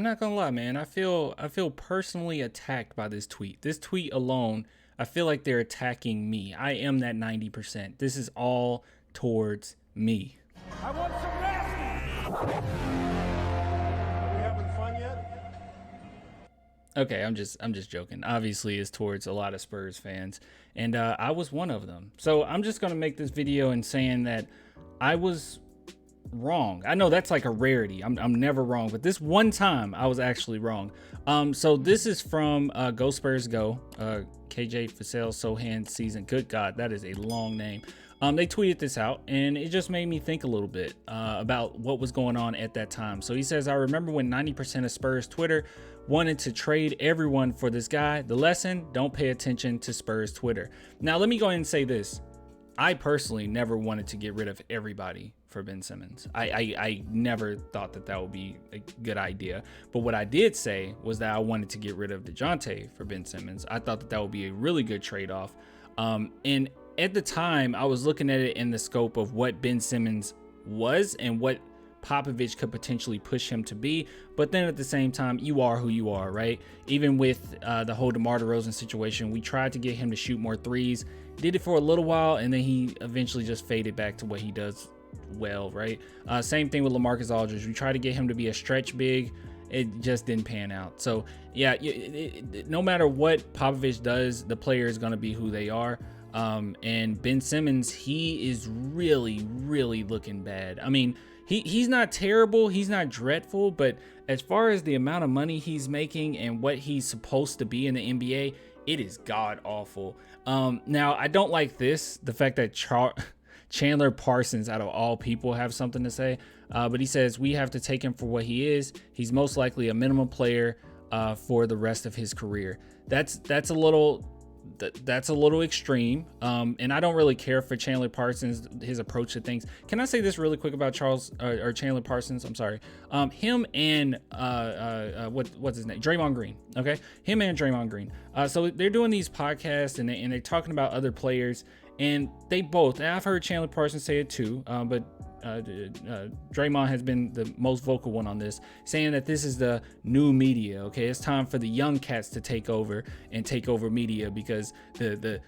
not gonna lie, man. I feel personally attacked by this tweet. This tweet alone, I feel like they're attacking me. I am that 90%. This is all towards me. I want some nasty. Are we having fun yet? Okay, I'm just joking. Obviously, it's towards a lot of Spurs fans, and I was one of them. So I'm just gonna make this video and saying that I was wrong. I know that's like a rarity. I'm never wrong, but this one time I was actually wrong. So this is from Go Spurs Go, KJ Fasel Sohan season. Good God, that is a long name. They tweeted this out, and it just made me think a little bit about what was going on at that time. So he says, I remember when 90% of Spurs Twitter wanted to trade everyone for this guy. The lesson, don't pay attention to Spurs Twitter. Now, let me go ahead and say this. I personally never wanted to get rid of everybody for Ben Simmons. I never thought that would be a good idea. But what I did say was that I wanted to get rid of DeJounte for Ben Simmons. I thought that would be a really good trade-off. And at the time, I was looking at it in the scope of what Ben Simmons was and what Popovich could potentially push him to be. But then at the same time, you are who you are, right? Even with the whole DeMar DeRozan situation, we tried to get him to shoot more threes, did it for a little while, and then he eventually just faded back to what he does well, right? Same thing with LaMarcus Aldridge. We tried to get him to be a stretch big. It just didn't pan out. So yeah, no matter what Popovich does, the player is going to be who they are. And Ben Simmons, he is really, really looking bad. I mean, he's not terrible, he's not dreadful, but as far as the amount of money he's making and what he's supposed to be in the NBA, it is god awful. Now, I don't like this, the fact that Chandler Parsons, out of all people, have something to say, but he says we have to take him for what he is. He's most likely a minimum player for the rest of his career. That's a little extreme, and I don't really care for Chandler Parsons, his approach to things. Can I say this really quick about Chandler Parsons? I'm sorry. Him and what's his name? Draymond Green. Okay, him and Draymond Green. So they're doing these podcasts and they're talking about other players, and they both. And I've heard Chandler Parsons say it too, but Draymond has been the most vocal one on this, saying that this is the new media. Okay, it's time for the young cats to take over media, because the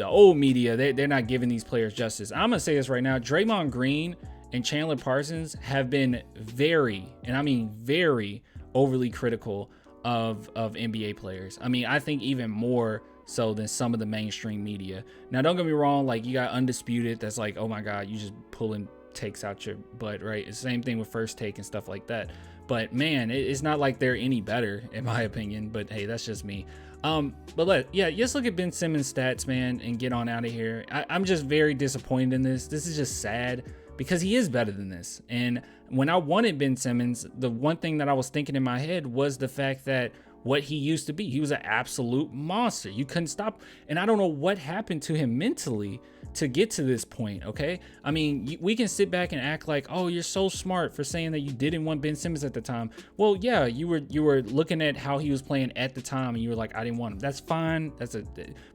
old media, they're not giving these players justice. I'm gonna say this right now: Draymond Green and Chandler Parsons have been very, and I mean very, overly critical of NBA players. I mean, I think even more so than some of the mainstream media. Now, don't get me wrong, like, you got Undisputed that's like, oh my God, you just pulling takes out your butt, right? It's the same thing with First Take and stuff like that. But man, it's not like they're any better in my opinion, but hey, that's just me. But just look at Ben Simmons' stats, man, and get on out of here. I'm just very disappointed in this. This is just sad, because he is better than this. And when I wanted Ben Simmons, the one thing that I was thinking in my head was the fact that what he used to be, he was an absolute monster. You couldn't stop. And I don't know what happened to him mentally to get to this point. Okay, I mean, we can sit back and act like, oh, you're so smart for saying that you didn't want Ben Simmons at the time. Well, yeah, you were looking at how he was playing at the time, and you were like, I didn't want him. That's fine.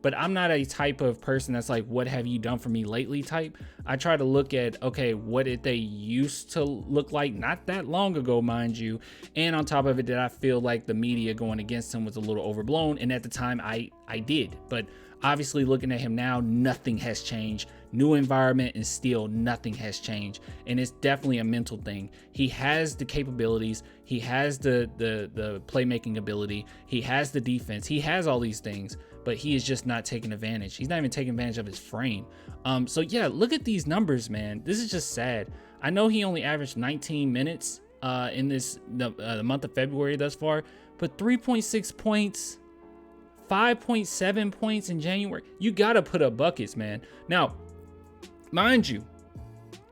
But I'm not a type of person that's like, what have you done for me lately type. I try to look at, okay, what did they used to look like not that long ago, mind you, and on top of it, did I feel like the media going against him was a little overblown? And at the time, I did. But obviously, looking at him now, nothing has changed. New environment, and still nothing has changed. And it's definitely a mental thing. He has the capabilities. He has the playmaking ability. He has the defense. He has all these things, but he is just not taking advantage. He's not even taking advantage of his frame. So yeah, look at these numbers, man. This is just sad. I know he only averaged 19 minutes in the month of February thus far, but 3.6 points, 5.7 points in January. You got to put up buckets, man. Now, mind you,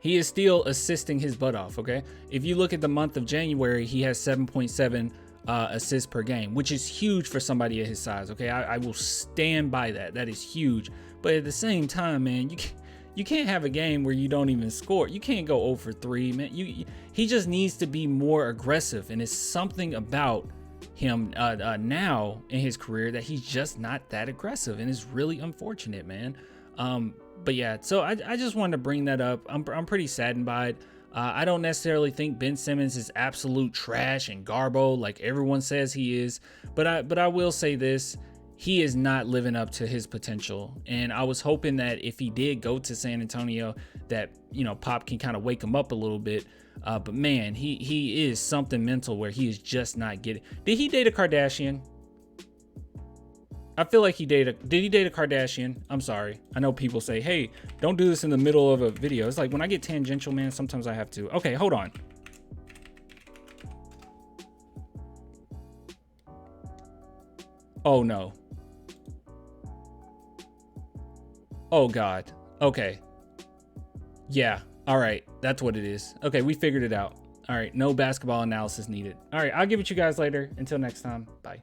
he is still assisting his butt off, okay? If you look at the month of January, he has 7.7 assists per game, which is huge for somebody at his size, okay? I will stand by that. That is huge. But at the same time, man, you can't have a game where you don't even score. You can't go 0 for 3, man. He just needs to be more aggressive, and it's something about him now in his career that he's just not that aggressive, and it's really unfortunate, man. But yeah, so I just wanted to bring that up. I'm pretty saddened by it. I don't necessarily think Ben Simmons is absolute trash and garbo like everyone says he is, but I will say this. He is not living up to his potential. And I was hoping that if he did go to San Antonio, that, you know, Pop can kind of wake him up a little bit. But man, he is something mental where he is just not getting. Did he date a Kardashian? I feel like did he date a Kardashian? I'm sorry. I know people say, hey, don't do this in the middle of a video. It's like when I get tangential, man, sometimes I have to. Okay, hold on. Oh no. Oh God. Okay. Yeah. All right. That's what it is. Okay. We figured it out. All right. No basketball analysis needed. All right. I'll give it to you guys later. Until next time. Bye.